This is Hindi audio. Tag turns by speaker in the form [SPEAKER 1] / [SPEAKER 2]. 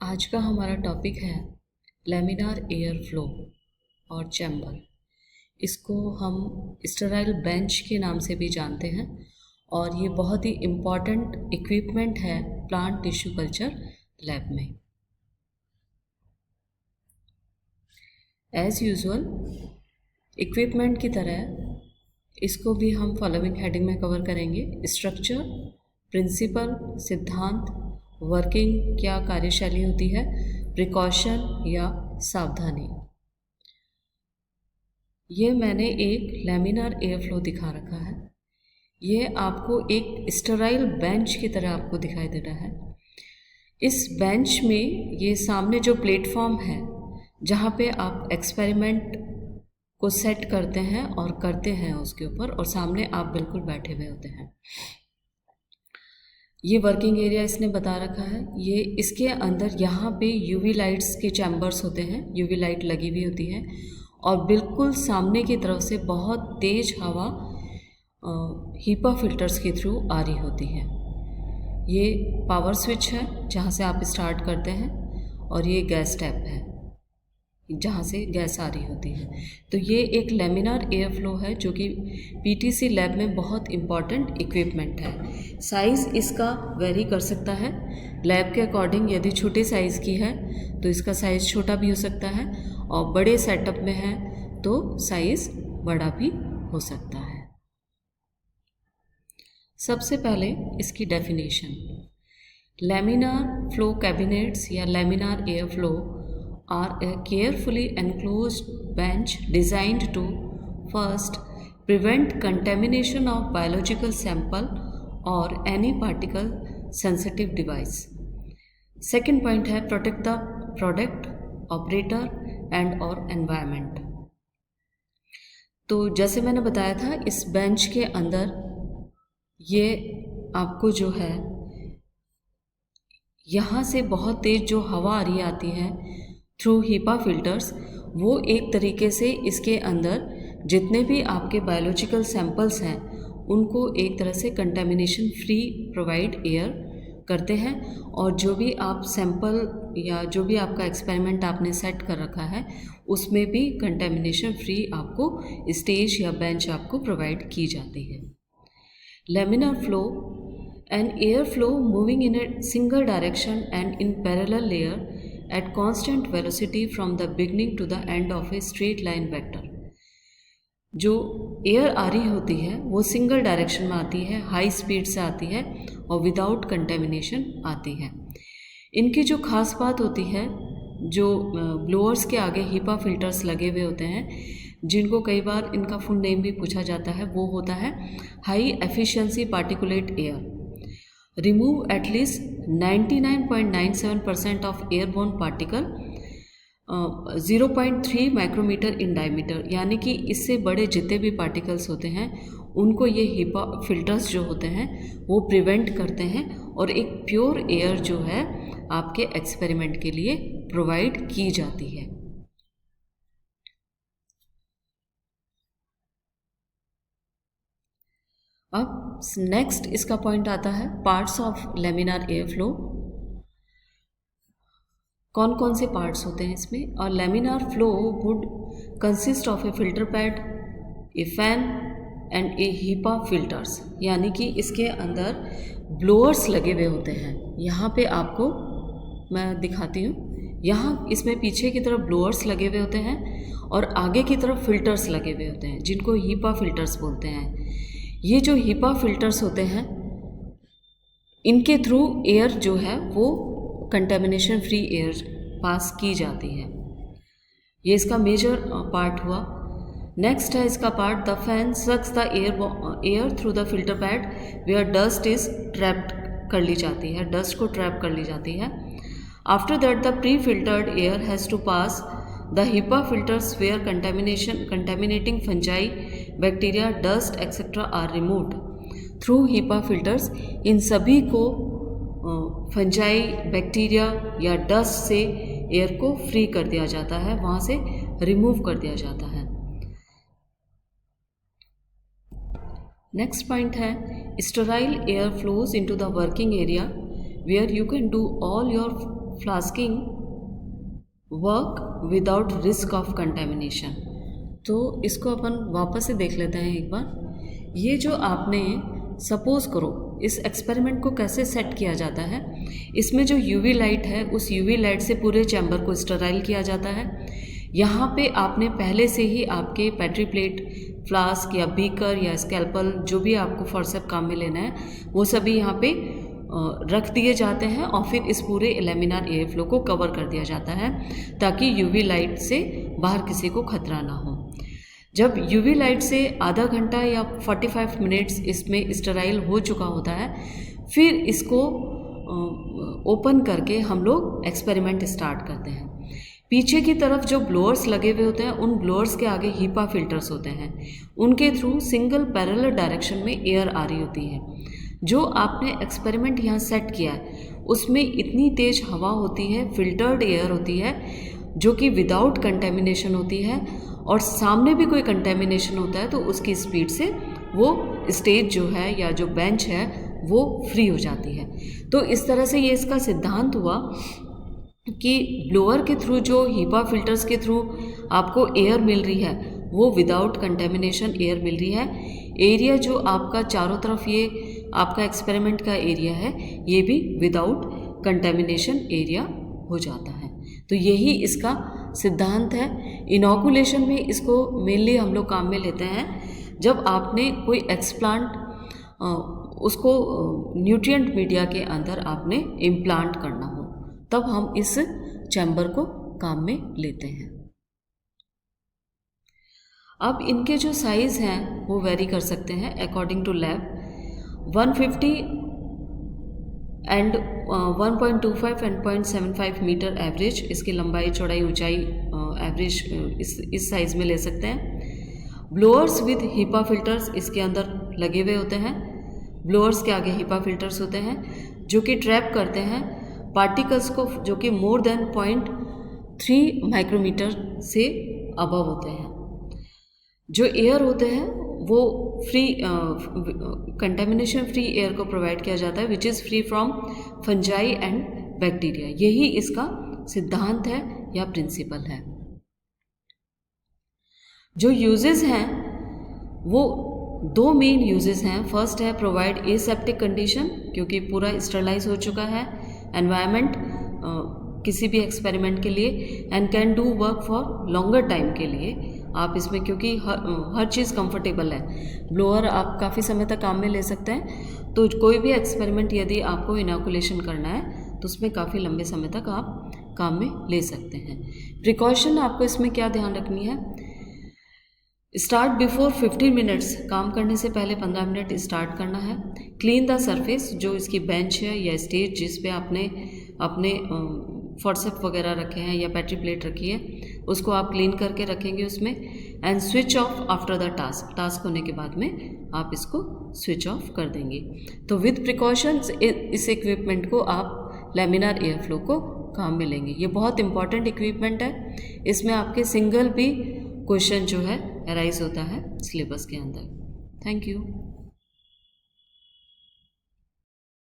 [SPEAKER 1] आज का हमारा टॉपिक है लैमिनार एयर फ्लो और चैम्बर। इसको हम स्टेराइल बेंच के नाम से भी जानते हैं और ये बहुत ही इम्पॉर्टेंट इक्विपमेंट है प्लांट टिश्यू कल्चर लैब में। एज़ यूजुअल इक्विपमेंट की तरह इसको भी हम फॉलोइंग हेडिंग में कवर करेंगे: स्ट्रक्चर, प्रिंसिपल, सिद्धांत, वर्किंग क्या कार्यशैली होती है, प्रिकॉशन या सावधानी। ये मैंने एक लैमिनार एयर फ्लो दिखा रखा है। ये आपको एक स्टेराइल बेंच की तरह आपको दिखाई दे रहा है। इस बेंच में ये सामने जो प्लेटफॉर्म है जहाँ पे आप एक्सपेरिमेंट को सेट करते हैं और करते हैं उसके ऊपर, और सामने आप बिल्कुल बैठे हुए होते हैं। ये वर्किंग एरिया इसने बता रखा है। ये इसके अंदर यहाँ पे यूवी लाइट्स के चैम्बर्स होते हैं, यूवी लाइट लगी हुई होती है और बिल्कुल सामने की तरफ से बहुत तेज़ हवा हीपा फिल्टर्स के थ्रू आ रही होती है। ये पावर स्विच है जहाँ से आप स्टार्ट करते हैं और ये गैस टैप है जहाँ से गैस आ रही होती है। तो ये एक लैमिनार एयर फ्लो है जो कि पीटीसी लैब में बहुत इम्पॉर्टेंट इक्विपमेंट है। साइज़ इसका वेरी कर सकता है लैब के अकॉर्डिंग। यदि छोटे साइज़ की है तो इसका साइज़ छोटा भी हो सकता है और बड़े सेटअप में है तो साइज़ बड़ा भी हो सकता है। सबसे पहले इसकी डेफिनेशन: लैमिनार फ्लो कैबिनेट्स या laminar air flow are a carefully enclosed bench designed to first prevent contamination of biological sample or any particle sensitive device. Second point है protect the product, operator and or environment. तो जैसे मैंने बताया था इस बेंच के अंदर ये आपको जो है यहाँ से बहुत तेज़ जो हवा आ रही आती है थ्रू हीपा फिल्टर्स, वो एक तरीके से इसके अंदर जितने भी आपके बायोलॉजिकल सैंपल्स हैं उनको एक तरह से कंटेमिनेशन फ्री प्रोवाइड एयर करते हैं। और जो भी आप सैंपल या जो भी आपका एक्सपेरिमेंट आपने सेट कर रखा है उसमें भी कंटेमिनेशन फ्री आपको स्टेज या बेंच आपको प्रोवाइड की जाती है। Laminar flow, an air flow moving in a single direction and in parallel layer at constant velocity from the beginning to the end of a straight line vector. जो एयर आ रही होती है वो सिंगल डायरेक्शन में आती है, हाई स्पीड से आती है और विदाउट कंटेमिनेशन आती है। इनकी जो खास बात होती है, जो ब्लोअर्स के आगे हीपा फिल्टर्स लगे हुए होते हैं जिनको कई बार इनका फुल नेम भी पूछा जाता है, वो होता है high efficiency particulate air, remove at least 99.97% of airborne particle 0.3 micrometre in diameter. यानी कि इससे बड़े जितने भी पार्टिकल्स होते हैं उनको ये हीपा फिल्टर्स जो होते हैं वो प्रिवेंट करते हैं और एक प्योर एयर जो है आपके एक्सपेरिमेंट के लिए प्रोवाइड की जाती है। अब नेक्स्ट इसका पॉइंट आता है parts of laminar air flow. कौन कौन से पार्ट्स होते हैं इसमें? और laminar flow would consist of A filter pad, A fan and A HEPA filters. यानी कि इसके अंदर ब्लोअर्स लगे हुए होते हैं। यहाँ पे आपको मैं दिखाती हूँ, यहाँ इसमें पीछे की तरफ ब्लोअर्स लगे हुए होते हैं और आगे की तरफ फिल्टर्स लगे हुए होते हैं जिनको हीपा फिल्टर्स बोलते हैं। ये जो हीपा फिल्टर्स होते हैं इनके थ्रू एयर जो है वो कंटेमिनेशन फ्री एयर पास की जाती है। ये इसका मेजर पार्ट हुआ। नेक्स्ट है इसका part the fan sucks the air through the filter pad where dust is trapped कर ली जाती है, डस्ट को ट्रैप कर ली जाती है। After that the pre filtered air has to pass the HEPA filters where contaminating fungi, bacteria, dust etc. are removed through HEPA filters। इन सभी को फंजाई, बैक्टीरिया या डस्ट से एयर को फ्री कर दिया जाता है, वहाँ से रिमूव कर दिया जाता है। नेक्स्ट पॉइंट है sterile air flows into the working area where you can do all your flasking work without risk of contamination. तो इसको अपन वापस से देख लेते हैं एक बार। ये जो आपने सपोज करो इस एक्सपेरिमेंट को कैसे सेट किया जाता है, इसमें जो यूवी लाइट है उस यूवी लाइट से पूरे चैम्बर को स्टराइल किया जाता है। यहाँ पे आपने पहले से ही आपके पेट्री प्लेट, फ्लास्क या बीकर या स्कैल्पल जो भी आपको फॉरसेप काम में लेना है वो सभी यहाँ पे रख दिए जाते हैं और फिर इस पूरे लैमिनार एयर फ्लो को कवर कर दिया जाता है ताकि यूवी लाइट से बाहर किसी को खतरा ना हो। जब यूवी लाइट से आधा घंटा या 45 मिनट्स इसमें स्टराइल हो चुका होता है, फिर इसको ओपन करके हम लोग एक्सपेरिमेंट स्टार्ट करते हैं। पीछे की तरफ जो ब्लोअर्स लगे हुए होते हैं उन ब्लोअर्स के आगे हीपा फिल्टर्स होते हैं, उनके थ्रू सिंगल पैरेलल डायरेक्शन में एयर आ रही होती है। जो आपने एक्सपेरिमेंट यहाँ सेट किया है उसमें इतनी तेज़ हवा होती है, फिल्टर्ड एयर होती है जो कि विदाउट कंटेमिनेशन होती है, और सामने भी कोई कंटेमिनेशन होता है तो उसकी स्पीड से वो स्टेज जो है या जो बेंच है वो फ्री हो जाती है। तो इस तरह से ये इसका सिद्धांत हुआ कि ब्लोअर के थ्रू जो हीपा फिल्टर्स के थ्रू आपको एयर मिल रही है वो विदाउट कंटेमिनेशन एयर मिल रही है। एरिया जो आपका चारों तरफ ये आपका एक्सपेरिमेंट का एरिया है ये भी विदाउट कंटेमिनेशन एरिया हो जाता है। तो यही इसका सिद्धांत है। इनॉकुलेशन में इसको मेनली हम लोग काम में लेते हैं जब आपने कोई एक्सप्लांट उसको न्यूट्रिएंट मीडिया के अंदर आपने इम्प्लांट करना हो, तब हम इस चैम्बर को काम में लेते हैं। अब इनके जो साइज़ हैं वो वेरी कर सकते हैं according to lab. 150 and 1.25 and 0.75 metre average इसकी लंबाई, चौड़ाई, ऊंचाई एवरेज इस साइज़ में ले सकते हैं। ब्लोअर्स विद हीपा फिल्टर्स इसके अंदर लगे हुए होते हैं। ब्लोअर्स के आगे हीपा फिल्टर्स होते हैं जो कि ट्रैप करते हैं पार्टिकल्स को जो कि मोर देन 0.3 माइक्रोमीटर से अबव होते हैं। जो एयर होते हैं वो फ्री कंटेमिनेशन फ्री एयर को प्रोवाइड किया जाता है which is free from fungi and bacteria. यही इसका सिद्धांत है या प्रिंसिपल है। जो यूजेस हैं वो दो मेन यूजेस हैं। फर्स्ट है प्रोवाइड एसेप्टिक कंडीशन, क्योंकि पूरा स्टरलाइज हो चुका है एनवायरनमेंट किसी भी एक्सपेरिमेंट के लिए, and can do work for longer time के लिए आप इसमें, क्योंकि हर चीज़ कंफर्टेबल है। ब्लोअर आप काफ़ी समय तक काम में ले सकते हैं। तो कोई भी एक्सपेरिमेंट यदि आपको इनॉकुलेशन करना है तो उसमें काफ़ी लंबे समय तक आप काम में ले सकते हैं। प्रिकॉशन आपको इसमें क्या ध्यान रखनी है, स्टार्ट बिफोर 15 मिनट्स, काम करने से पहले 15 मिनट स्टार्ट करना है। क्लीन द सरफेस, जो इसकी बेंच है या स्टेज जिस पे आपने अपने फॉरसेप वगैरह रखे हैं या बैटरी प्लेट रखी है उसको आप क्लीन करके रखेंगे उसमें। And switch off after the task होने के बाद में आप इसको स्विच ऑफ कर देंगे। तो विद प्रिकॉशंस इस इक्विपमेंट को आप लैमिनार एयर फ्लो को काम में लेंगे। ये बहुत इंपॉर्टेंट इक्विपमेंट है। इसमें आपके सिंगल भी क्वेश्चन जो है अराइज होता है सिलेबस के अंदर। Thank you.